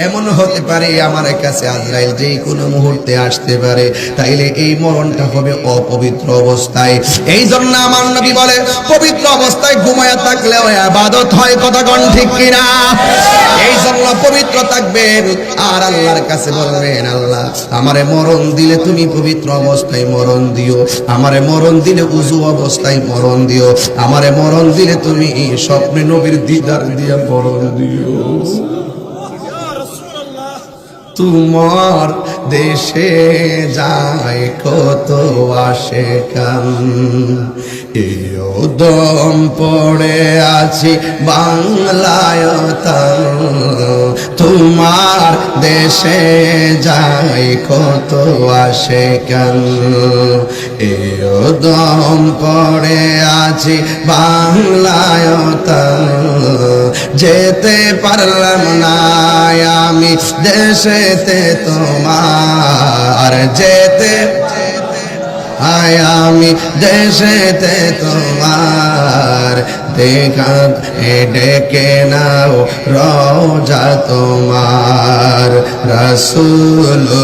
এমন হতে পারে আমার কাছে আজরাইল যে কোনো মুহূর্তে আসতে পারে, তাইলে এই মরণটা হবে অপবিত্র অবস্থায়। এই জন্য আমার নবী বলে পবিত্র অবস্থায় ঘুমায়া থাকলেও ইবাদত হয়, কথা কোন ঠিক কিনা? এই জন্য পবিত্র থাকবেন আর আল্লাহর কাছে বলবেন, আল্লাহ আমারে মরণ দিলে তুমি পবিত্র অবস্থায় মরণ দিও, আমারে মরণ দিলে উযু অবস্থায় মরণ দিও, আমারে মরণ দিলে তুমি স্বপ্নে নবীর দিদার দিয়া মরণ দিও। তোমার দেশে যায় কত আশেকান, এও দম পড়ে আছি বাংলায় তান। তোমার দেশে যায় কত আশেকান, এও দম পড়ে আছি বাংলায় তান। যেতে পারলাম না আমি দেশেতে তোমার, যেতে আমি দেশেতে তোমার। দেখা ডেকে নাও রওজা তোমার। রাসূলুল্লাহ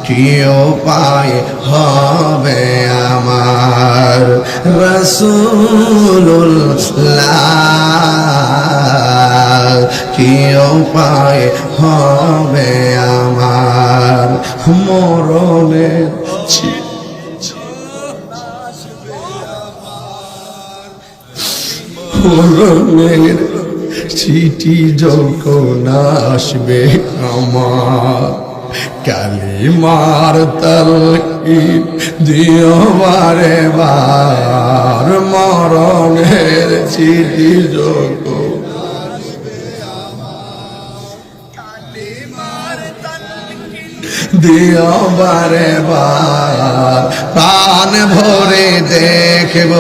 কি উপায় হবে আমার, রাসূলুল্লাহ কি উপায় হবে আমার। মরণের মরণের চিঠি যখন আসবে আমার, কালিমার তালকিন দিও বারে বার। মরণের চিঠি যখন দিও বারে বার, প্রাণ ভরে দেখব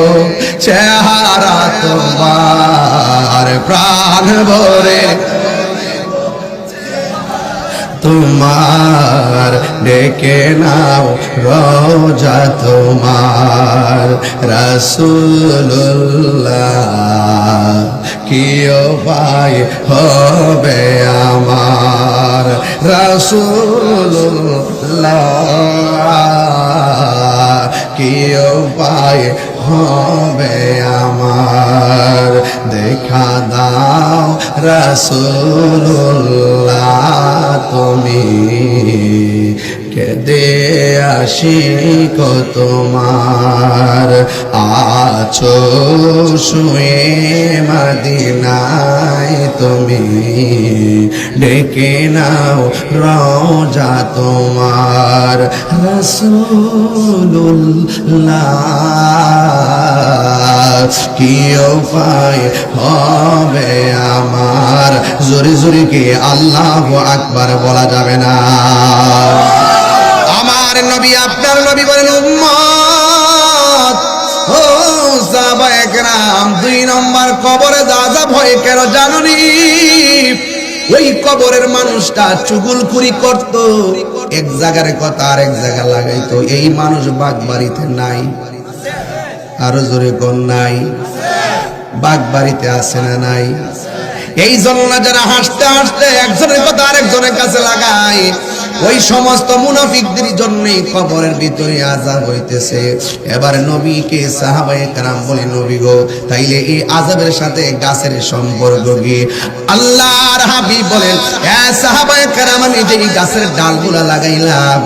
চেহারা তোমার, প্রাণ ভরে তোমার। ডেকে নাও রওজা তোমার। রাসূলুল্লাহ কি উপায় হবে আমার, রাসূলুল্লাহ কি উপায় হবে আমার। দেখা দাও রাসূলুল্লাহ তুমি, কেঁদে আশিক তোমার। আছো শুয়ে মদিনায় তুমি, ডেকে নাও রওজা তোমার। রাসূলুল্লাহ কি উপায় হবে আমার। জোরে জোরে কি আল্লাহু আকবার বলা যাবে না? আমার নবী আপনার নবী বলেন, উম্মত ও সাহাবায়ে কেরাম, 2 নম্বর কবরে আযাব হয় কেন জানুনি? ওই কবরের মানুষটা চুগলখুরি করত, এক জায়গার কথা আরেক জায়গা লাগাইতো। এই মানুষ বাগবাড়িতে নাই, আরো জোরে কোন নাই? বাগবাড়িতে আছে না নাই? এই জন্য যারা হাসতে হাসতে একজনের কথা আরেকজনের কাছে লাগায়, ওই সমস্ত মুনাফিকদের জন্যই কবরের ভিতরে আযাব হইতেছে। এবার নবীকে সাহাবায়ে কেরাম বলে, নবী গো তাইলে এই আযাবের সাথে গাছের সম্পর্ক কি? আল্লাহর হাবিব বলেন, এ সাহাবায়ে কেরাম, আমি যে গাছের ডালগুলা লাগাইলাম,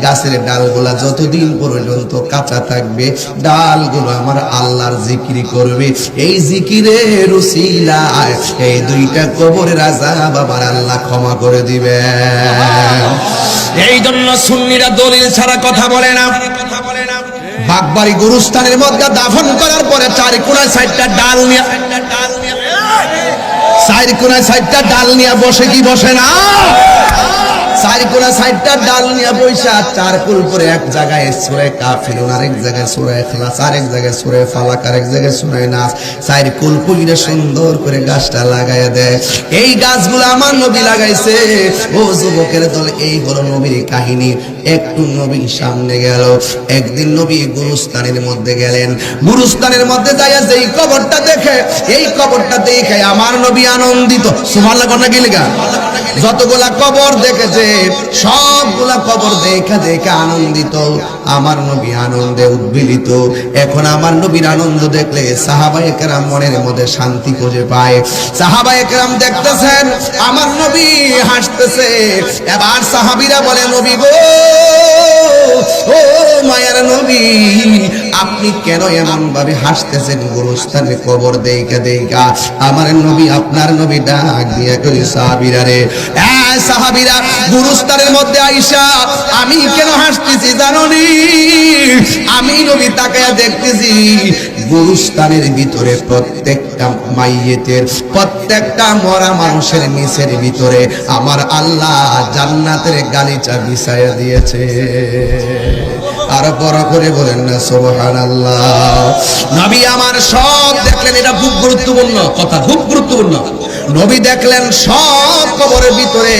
গাছের ডালগুলা যতদিন পর্যন্ত কাঁচা থাকবে, ডালগুলো আমার আল্লাহর জিকির করবে। এই জিকিরের উসিলায় এই 2টা কবরের আযাব আমার আল্লাহ ক্ষমা করে দিবেন। এই জন্য সুন্নিরা দলিল ছাড়া কথা বলে না। বাগবাড়ি গুরুস্থানের মধ্যে দাফন করার পরে 4 কোণায় 4টা ডাল নিয়ে, 4 কোণায় 4টা ডাল নিয়ে বসে কি বসে না? চার কোনা সাইডটা ডাল নিয়ে বৈশা চার কুল করে এক জায়গায় সূরা কাফিরুন, আরেক জায়গায় সূরা ইখলাস, আরেক জায়গায় সূরা ফালাক, আরেক জায়গায় সূরা নাস, চার কুল কইরা সুন্দর করে গাছটা লাগায়া দেয়। এই গাছগুলো আমার নবী লাগাইছে। ও যুবকের দল, এই হলো নবীর কাহিনী। একটু নবী সামনে গেল। একদিন নবী গুরুস্থানের মধ্যে গেলেন। গুরুস্থানের মধ্যে যাইয়া যেই কবরটা দেখে, এই কবরটা দেখে আমার নবী আনন্দিত। সুবহানাল্লাহ কোন কি লেখা? যতগুলা কবর দেখেছে সবগুলা কবর দেখা দেখে আনন্দিত। আমার নবী আনন্দে উদ্বেলিত। এখন আমার নবীর আনন্দ দেখলে সাহাবায়ে কেরাম মনের মধ্যে শান্তি খুঁজে পায়। সাহাবায়ে কেরাম দেখতেছেন আমার নবী হাসতেছে। এবার সাহাবীরা বলে, নবী গো, ও মায়ার নবী, আপনি কেন এমন ভাবে হাসতেছেন? গুরুস্থানে কবর দেইকা দেইকা। আমার নবী, আপনার নবী ডাক দিয়া কই, সাহাবীরা রে, সাহাবীরা, গুরুস্থানের মধ্যে আইসা আমি কেন হাসতেছি জানোনি? আমি নবী তাকায়া দেখতেছি গুরুস্থানের ভিতরে প্রত্যেকটা মাইয়েতের, প্রত্যেকটা মরা মানুষের নিচের ভিতরে আমার আল্লাহ জান্নাতের গালিচা বিছায়া দিয়েছে। আর বড় করে বলেন না সুবহানাল্লাহ। নবী আমার সব দেখলেন। এটা খুব গুরুত্বপূর্ণ কথা, খুব গুরুত্বপূর্ণ। নবী দেখলেন সব কবরের ভিতরে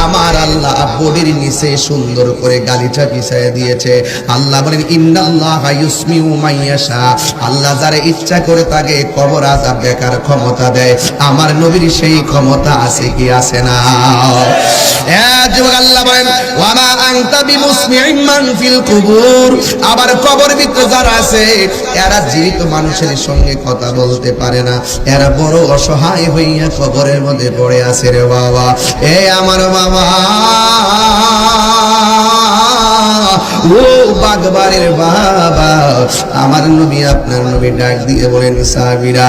আমার আল্লাহ বডির নিচে সুন্দর করে গালিচা বিছায়া দিয়েছে। আল্লাহ বলেন, ইন্নাল্লাহা ইউসমিউ মাইয়াশা, আল্লাহ যারে ইচ্ছা করে তাকে কবর আযাব দেখার ক্ষমতা দেয়। আমার নবীর সেই ক্ষমতা আছে কি আছে না? আল্লাহ বলেন, ওয়ামা আনতা বিমুসমিইন মান ফিল কুবুর। আবার কবর ভিতরে যারা আছে এরা জীবিত মানুষের সঙ্গে কথা বলতে পারে না। এরা বড় অসহায় হইয়া কবরের মধ্যে পড়ে আছে রে বাবা। এ আমার বাবা, ও বাগবাড়ির বাবা, আমার নবী, আপনার নবী ডাক দিয়ে বলেন, সাহাবীরা,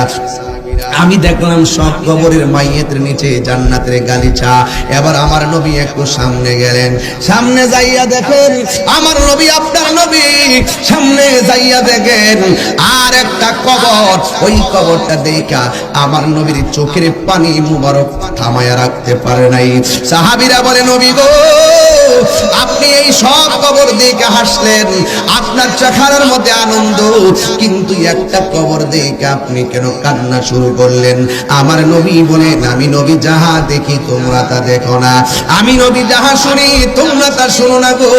আমি দেখলাম সব কবরের মাইয়েতের নিচে জান্নাতের গালিচা। এবার আমার নবী একটু সামনে গেলেন। সামনে যাইয়া দেখেন আমার নবী, আপনার নবী সামনে যাইয়া দেখেন আর একটা কবর। ওই কবরটা দেখা আমার নবীর চোখের পানি মুবারক থামায়া রাখতে পারে নাই। সাহাবীরা বলে, নবী গো, আপনি এই সব কবর দেখে হাসলেন, আপনার চেহারার মধ্যে আনন্দ, কিন্তু একটা কবর দেখে আপনি কেন কান্না শুরু করলেন? আমার নবী বলেন, আমি নবী যাহা দেখি তোমরা তা দেখো না, আমি নবী যাহা শুনি তোমরা তা শোনো না গো।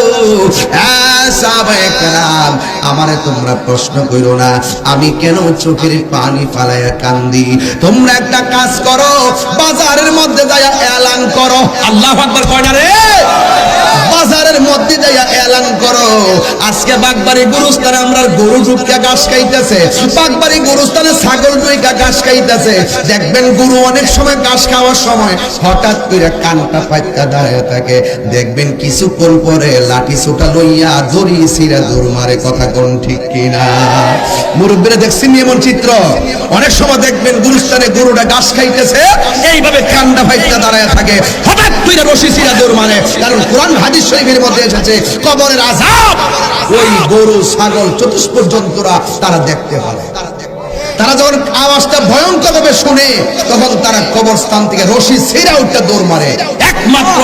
সাহাবায়ে কেরাম, আমারে তোমরা প্রশ্ন করো না আমি কেন চোখের পানি ফালাইয়া কান্দি। তোমরা একটা কাজ করো, বাজারের মধ্যে যাইয়া এলান করো। আল্লাহু আকবার কয় না রে? বাজারের মধ্যে যাইয়া এলান করো, আজকে বাগবাড়ি গুরুস্থানে আমরা গরু ঢুকিয়া ঘাস খাইতেছে, বাগবাড়ি গুরুস্থানে ছাগল ঢুকিয়া ঘাস খাইতেছে। দেখবেন গরু অনেক সময় ঘাস খাওয়ার সময় হঠাৎ করে কানটা পাইতা দাঁড়ায় থাকে। দেখবেন কিছুক্ষণ পরে লাঠি ছোটা লইয়া দড়ি ছিঁড়া দৌড় মারে। কথা কোন ঠিক কিনা? মুরব্বীরা দেখছেন এমন চিত্র? অনেক সময় দেখবেন গুরুস্থানে গরুটা ঘাস খাইতেছে, এইভাবে কানটা পাইতা দাঁড়ায় থাকে, হঠাৎ করে রশি ছিঁড়া দৌড় মারে। কারণ কোরআন হাদিস শরীফের মধ্যে এসেছে কবরের আযাব ওই গরু, ছাগল, চতুষ্পদ জন্তুরা তারা দেখতে পারে। তারা যখন আওয়াজটা ভয়ঙ্কর ভাবে শুনে তখন তারা কবরস্থান থেকে রশি ছিঁড়া উঠে দৌড় মারে। একমাত্র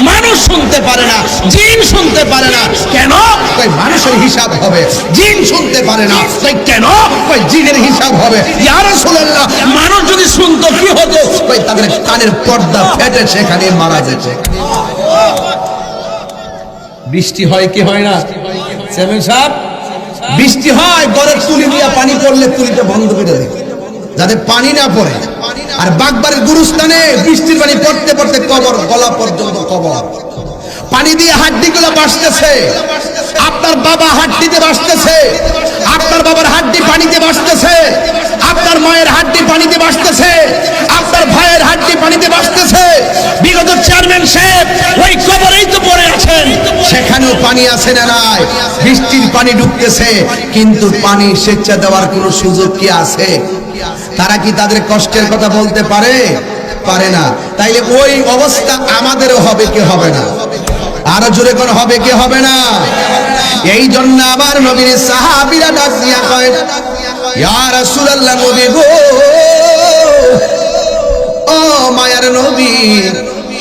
মানুষ শুনতে পারে না, জিন শুনতে পারে না। কেন? কই মানুষের হিসাব হবে। জিন শুনতে পারে না, কই কেন? কই জিনের হিসাব হবে। ইয়া রাসূলুল্লাহ, মানুষ যদি শুনতো কি হতো? কই তাদের কানের পর্দা ফেটে সেখানে মারা যেত। বৃষ্টি হয় কি হয় না? চেয়ারম্যান সাহেব, বৃষ্টি হয়, ঘরের তুলি দিয়া পানি পড়লে তুলিটা বন্ধ করে দেয় যাতে পানি না পড়ে। আর বাগবাড়ির গুরুস্থানে বৃষ্টির পানি পড়তে পড়তে কবর, গলা পর্যন্ত কবর, পানি দিয়ে হাড্ডিগুলো ভাসতেছে। আপনার বাবা হাড্ডিতে ভাসতেছে, আপনার বাবার হাড্ডি পানিতে ভাসতেছে, আপনার মায়ের হাড্ডি পানিতে ভাসতেছে, আপনার ভাইয়ের হাড্ডি পানিতে ভাসতেছে। বিগত চেয়ারম্যান সাহেব ওই কবরেই তো পড়ে আছেন, সেখানেও পানি আছে না নাই? বৃষ্টির পানি ঢুকতেছে, কিন্তু পানি সেচা দেওয়ার কোনো সুযোগ কি আছে? তারা কি তাদের কষ্টের কথা বলতে পারে? পারে না। তাইলে ওই অবস্থা আমাদেরও হবে কি হবে না? আরো জোরে কোন হবে কি হবে না? এই জন্য আমার নবীর সাহাবীরা ডাক দিয়া কয়, ইয়া রাসূলুল্লাহ, নবী গো, ও মায়ার নবী,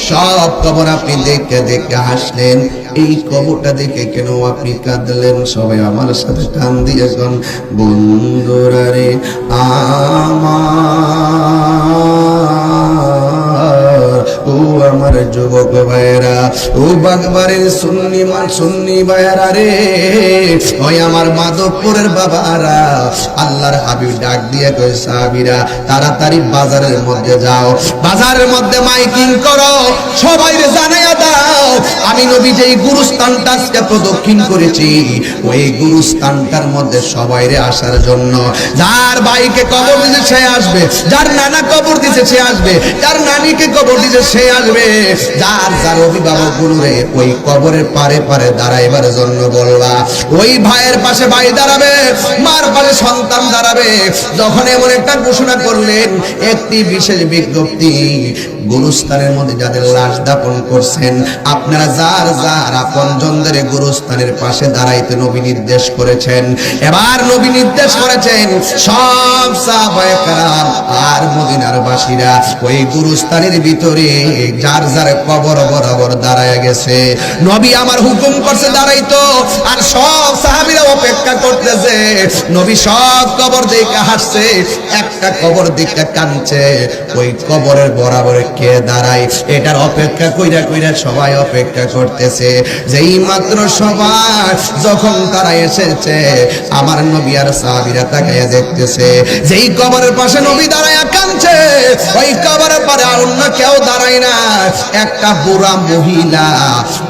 সব কবর আপনি দেখে দেখে হাসলেন, এই কবরটা দেখে কেন আপনি কাঁদলেন? সবাই আমার সাথে টান দিয়ে কোন বন্ধুরা রে ও আমার যুবক ভাইয়েরা, ও বাগবাড়ির সুন্নি ভাইয়েরা রে, ওই আমার মাধবপুরের বাবারা, আল্লাহর হাবিব ডাক দিয়ে কই সাহাবীরা তাড়াতাড়ি বাজারের মধ্যে যাও, বাজারের মধ্যে মাইকিং করো, সবাইরে জানাইয়া দাও আমি নবী যেই গুরুস্থানটা আজকে প্রদক্ষিণ করেছি ওই গুরুস্থানটার মধ্যে সবাইরে আসার জন্য। যার ভাইকে কবর দিতে সে আসবে, যার নানা কবর দিতে সে আসবে, যার নানিকে কবর দিতে সে আসবে, যার যার অভিভাবক গুরুরে ওই কবরের পারে পারে দাঁড়াইবার জন্য বলবা। ওই ভাইয়ের পাশে ভাই দাঁড়াবে, মার পাশে সন্তান দাঁড়াবে। যখন এমন একটা ঘোষণা করলেন, একটি বিশেষ বিজ্ঞপ্তি, গুরুস্থানের মধ্যে যাদের লাশ দাপন করছেন আপনারা যার যার আপনজনদের গুরুস্থানের পাশে দাঁড়াইতে নবী নির্দেশ করেছেন। এবার নবী নির্দেশ করেছেন সব সাহাবায়ে কেরাম আর মদিনার বাসীরা ওই গুরুস্থানের ভিতরে যার যার কবর বরাবর দাঁড়ায় গেছে। নবী আমার হুকুম করছে দাঁড়াইতো, আর সব সাহাবীরা অপেক্ষা করতেছে। নবী সব কবর দেখে হাসছে, একটা কবর দেখে কাঁদছে। ওই কবরের বরাবর কে দাঁড়ায় এটার অপেক্ষা কইরা কইরা সবাই অপেক্ষা করতেছে। যেই মাত্র সবাই যখন তারা এসেছে, আমার নবী আর সাহাবীরা তাকাইয়া দেখতেছে যেই কবরের পাশে নবী দাঁড়ায়া কাঁদছে, ওই কবরের পারে আর অন্য কেউ দাঁড়ায় না। একটা বুড়া মহিলা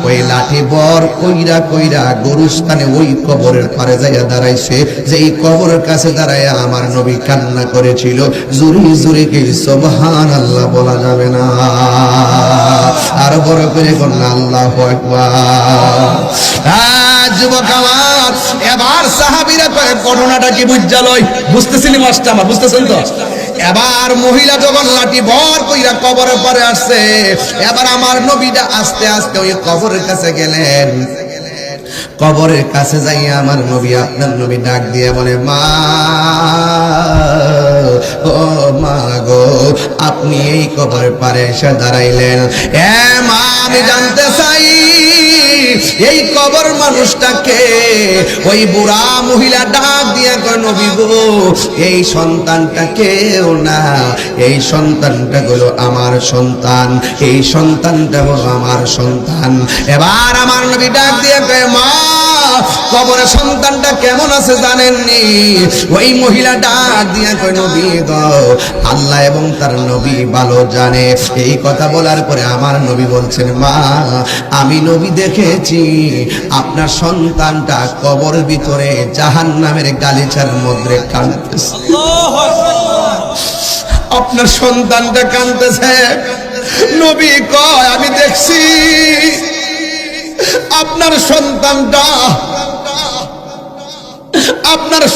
ওই লাঠি বর কইরা কইরা গরুস্থানে ওই কবরের পারে যাইয়া দাঁড়াইছে। যেই কবরের কাছে দাঁড়াইয়া আমার নবী কান্না করেছিল। জোরে জোরে কি সুবহানাল্লাহ বলা যাবে না? আর বড় করে কোন আল্লাহু আকবার। যুবক আমার, এবার সাহাবীরা কয় ঘটনাটা কি বুঝা লই? বুঝতেছিলি মাস্টার আমার, বুঝতেছেন তো? এবার মহিলা যখন লাঠি ভর কইরা কবরের পরে আসছে, এবার আমার নবীটা আস্তে আস্তে ওই কবরের কাছে গেলেন। কবরের কাছে যাইয়া আমার নবী, আপনার নবী ডাক দিয়ে বলে, মা ও মা গো, আপনি এই কবরের পারে এসে দাঁড়াইলেন। এ মা, আমি জানতে চাই এই কবর মানুষটাকে? ওই বুড়া মহিলা ডাক দিয়ে কয়, নবী গো, এই সন্তানটা কেউ না, এই সন্তানটা হলো আমার সন্তান, এই সন্তানটা হলো আমার সন্তান। এবার আমার নবী ডাক দিয়ে কয়, মা কবরের সন্তানটা কেমন আছে জানেননি? ওই মহিলা ডাক দিয়ে কয়, নবী গো, আল্লাহ এবং তার নবী ভালো জানে। এই কথা বলার পরে আমার নবী বলছেন, মা আমি নবী দেখেছি আপনার সন্তানটা কবরের ভিতরে জাহান্নামের গালিচার মধ্যে কাঁদতেছে। আপনার সন্তানটা কাঁদতেছে। নবী কয়, আমি দেখছি আপনার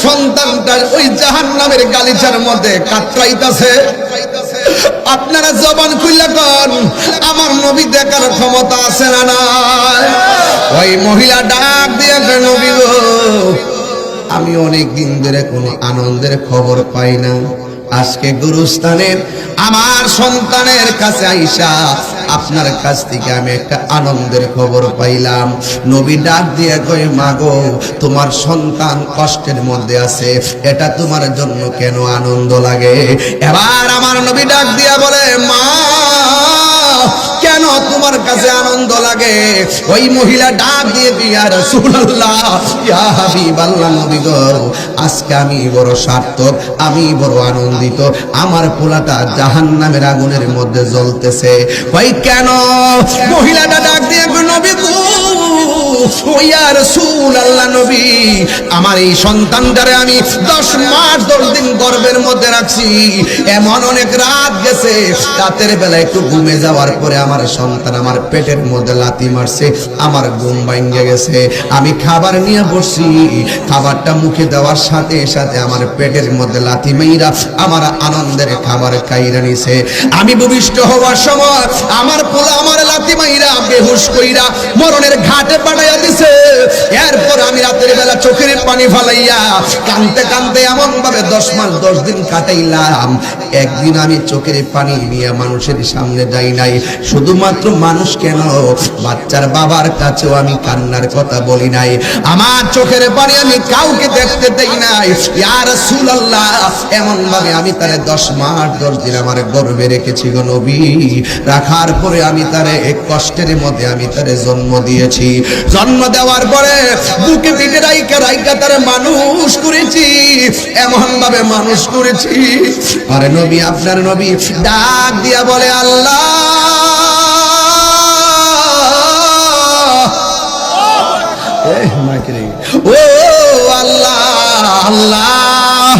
সন্তানটা ওই জাহান্নামের গালিচার মধ্যে কাতরাইতাছে। আপনারা জবান খুইলা কন, আমার নবী দেখার ক্ষমতা আছে না নাই? ওই মহিলা ডাক দিয়ে কয়, নবী গো, আমি অনেক দিন ধরে কোনো আনন্দের খবর পাই না। আজকে গুরুস্থানের আমার সন্তানের কাছে আইসা আপনার কাছ থেকে আমি একটা আনন্দের খবর পাইলাম। নবী ডাক দিয়ে কই, মা গো, তোমার সন্তান কষ্টের মধ্যে আছে, এটা তোমার জন্য কেন আনন্দ লাগে? এবার আমার নবী ডাক দিয়া বলে, মা কেন তোমার কাছে আনন্দ লাগে? ওই মহিলা ডাক দিয়ে, ইয়া রাসূলুল্লাহ, ইয়া হাবিবাল্লাহ, নবী গো, আজকে আমি বড় সার্থক, আমি বড় আনন্দিত। আমার পোলাটা জাহান্নামের আগুনের মধ্যে জ্বলতেছে। ওই কেন? মহিলাটা ডাক দিয়ে, নবী গো, ইয়া রাসূলুল্লাহ, নবী, আমার এই সন্তানটারে আমি 10 মাস 10 দিন গর্ভের মধ্যে রাখছি। এমন অনেক রাত গেছে, রাতের বেলা একটু ঘুমে যাওয়ার পরে আমার সন্তান আমার পেটের মধ্যে লাথি মারছে, আমার ঘুম ভাঙে গেছে। আমি খাবার নিয়ে বসছি, খাবারটা মুখে দেওয়ার সাথে সাথে আমার পেটের মধ্যে লাথি মাইরা আমার আনন্দের খাবার খাইরা নিছে। আমি ভূমিষ্ঠ হওয়ার সময় আমার পোলা আমার লাথি মাইরা বেহুশ কইরা মরণের ঘাটে পাঠায় খাওয়াইয়া দিছে। এরপর আমি রাতের বেলা চোখের পানি ফালাইয়া কানতে কানতে এমন ভাবে 10 মাস 10 দিন কাটাইলাম। একদিন আমি চোখের পানি নিয়ে মানুষের সামনে যাই নাই। শুধুমাত্র মানুষ কেন, বাচ্চার বাবার কাছেও আমি কান্নার কথা বলি নাই। আমার চোখের পানি আমি কাউকে দেখতে দেই নাই। ইয়া রাসূলুল্লাহ, এমন ভাবে আমি তারে 10 মাস 10 দিন আমার গর্ভে রেখেছি গো নবী। রাখার পরে আমি তারে এক কষ্টের মধ্যে আমি তারে জন্ম দিয়েছি। জন্ম দেওয়ার পরে বুকে পিঠে রাইকা রাইকা তারে মানুষ করেছি, এমন ভাবে মানুষ করেছি। আরে নবী, আপনার নবী ডাক দিয়া বলে, আল্লাহ ও আল্লাহ, আল্লাহ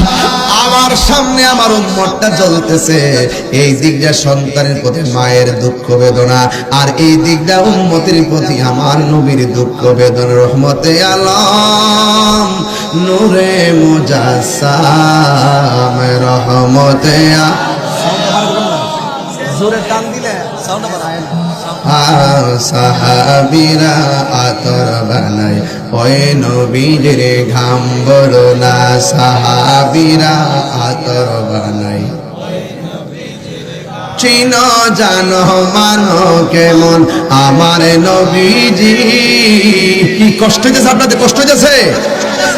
আমার সামনে আমার উম্মতটা জ্বলতেছে। এই দিকটা সন্তানের প্রতি মায়ের দুঃখ বেদনা, আর এই দিকটা উম্মতের প্রতি আমার নবীর দুঃখ বেদনা। রহমতে আলম নূরে মুজাসসাম, রহমতে জোরে টান দিলে সাউন্ড বাড়ায় না। সাহাবীরা আতর বানায় ওই নবীর ঘাম বলো না, সাহাবীরা আতর বানায়। চিনো জানো মানো কেমন আমার নবীজি। কি কষ্ট হইতেছে আপনাদের? কষ্ট হইতেছে?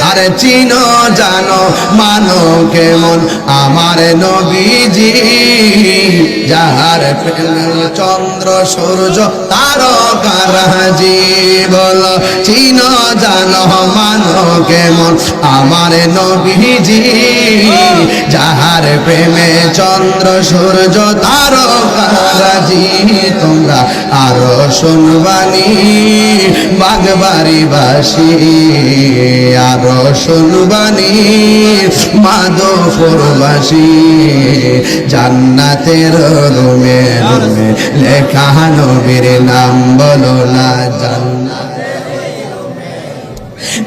আরে চিনো জানো মানো কেমন আমার নবীজি, যাহার চন্দ্র সূর্য তারকারাজি। বলো চিনো জানো মানো কেমন আমার নবীজি, যাহার প্রেমে চন্দ্র সূর্য তারকারাজি। তোমরা আরো শুনবানি বাগবাড়ি বাসী, আরো শুনবানি মাধবপুরবাসী। জান্নাতের রুমে রুমে লেখা নবীর নাম বলো না, জান্নাতের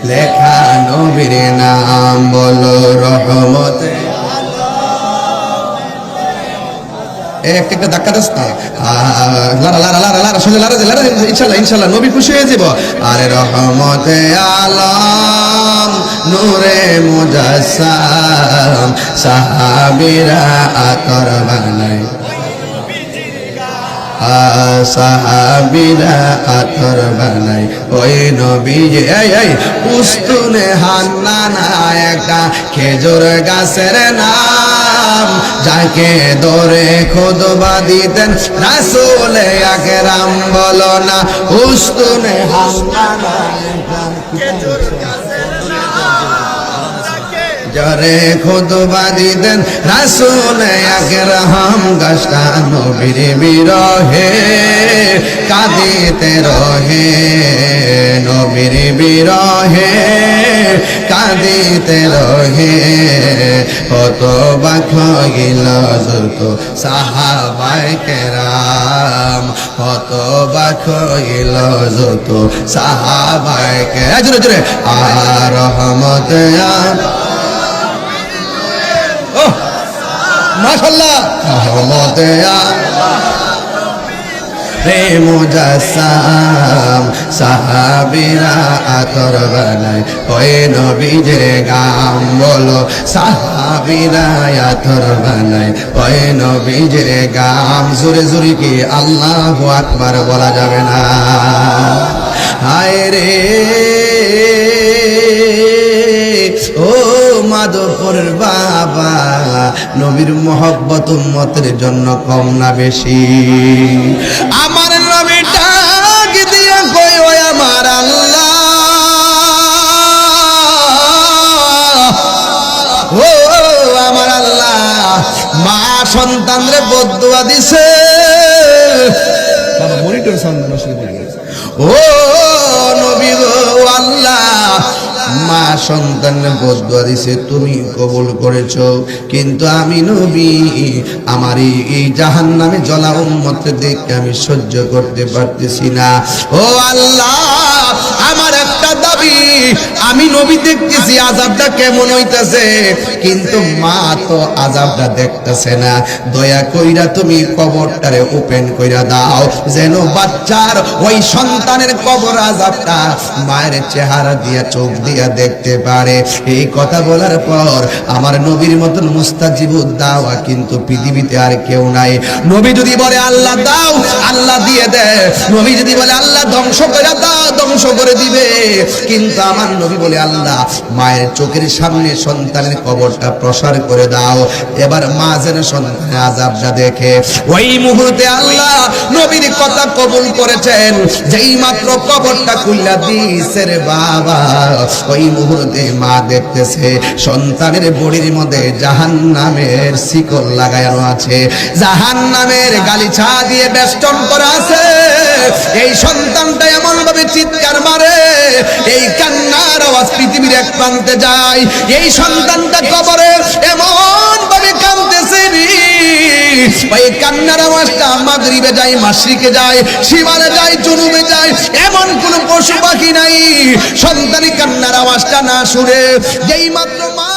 লেখা নবীর নাম বলো। রহমতে একটা ধাক্কা দাস না, লারা লারা লারা লারা সোজা লারা দে, লারা ইনশাআল্লাহ ইনশাআল্লাহ নবী খুশি হয়ে যাব। আরে রহমতে আলম নূরে মুজাসসাম, সাহাবীরা আতর বানায়, সাহাবীরা আতর বানায় ওই নবী। এই এই উস্তুনে হান্নানা একটা খেজুর গাছের নাম, যাকে ধরে খুতবা দিতেন রাসূল আকরাম। বলো না উস্তুনে হান্নানা একটা খেজুর গাছের নাম, যারে খুতবা দিতেন রাসূল আকরাম। গাছটা নবীর বিরহে কাঁদিতে রহে, নবীর বিরহে কাঁদিতে রহে। কত বাক হইল যত সাহাবায়ে কেরাম, কত বাক হইল যত সাহাবায়ে কেরাম। জোরে জোরে আর রহমতে মাশাআল্লাহ, রহমতে রে মুজাসসাম, সাহাবীরা আতর বানায় ওই নবীর গাম। বলো সাহাবীরা আতর বানায় ওই নবীর গাম। জোরে জোরে কি আল্লাহু আকবার বলা যাবে না? হায় রে ও মাধবপুরের বাবা, নবীর মহব্বত উম্মতের জন্য কম না বেশি? আমার নবী ডাক দিয়া কই ও আমার আল্লাহ, ও আমার আল্লাহ, মা সন্তানরে বদদুয়া দিছে। বাবা মনিটর সাউন্ড নষ্ট করে গেছে। ও নবী গো আল্লাহ, মা সন্তানকে বদদুয়া দিছে, তুমি কবুল করেছো। কিন্তু আমি নবী আমার এই জাহান্নামে জ্বলা উম্মতকে দেখে আমি সহ্য করতে পারতেছি না। ও আল্লাহ, আমার একটা দাবি নবী, আমি নবী দেখতেছি আযাবটা কেমন হইতাছে, কিন্তু মা তো আযাবটা দেখতেছে না। দয়া কইরা তুমি কবরটারে ওপেন কইরা দাও, যেন বাচ্চার ওই সন্তানের কবর আযাবটা মায়ের চেহারা দিয়া চোখ দিয়া দেখতে পারে। এই কথা বলার পর আমার নবীর মতন মুস্তাজিবুদ দাওয়া কিন্তু পৃথিবীতে আর কেউ নাই। নবী যদি বলে আল্লাহ দাও, আল্লাহ দিয়ে দেয়। নবী যদি বলে আল্লাহ ধ্বংস করে দাও, ধ্বংস করে দিবে। কিন্তু আমার নবী বলে আল্লাহ মায়ের চোখের সামনে সন্তানের কবরটা প্রসার করে দাও, এবার মা যেন সন্তানের আযাবটা দেখে। ওই মুহূর্তে আল্লাহ নবীর কথা কবুল করেছেন। যেই মাত্র কবরটা খুললা দিয়েছে রে বাবা, ওই মুহূর্তে মা দেখতেছে সন্তানের বডির মধ্যে জাহান্নামের শিকল লাগানো আছে, জাহান্নামের গালিচা দিয়ে বেষ্টন করা আছে। এই সন্তানটা এমন ভাবে চিৎকার মারে, এই কান্নার আওয়াজ পৃথিবীর এক প্রান্তে যায়। এই সন্তানটা কবরে এমন ভাবে কাঁদতেছে, ওই কান্নার আওয়াজটা মাগরিবে যায়, মাশরিকে যায়, শিমালে যায়, জুনুবে যায়, এমন কোন পশু পাখি নাই সন্তানের কান্নার আওয়াজটা না শুনে। যেই মাত্র মা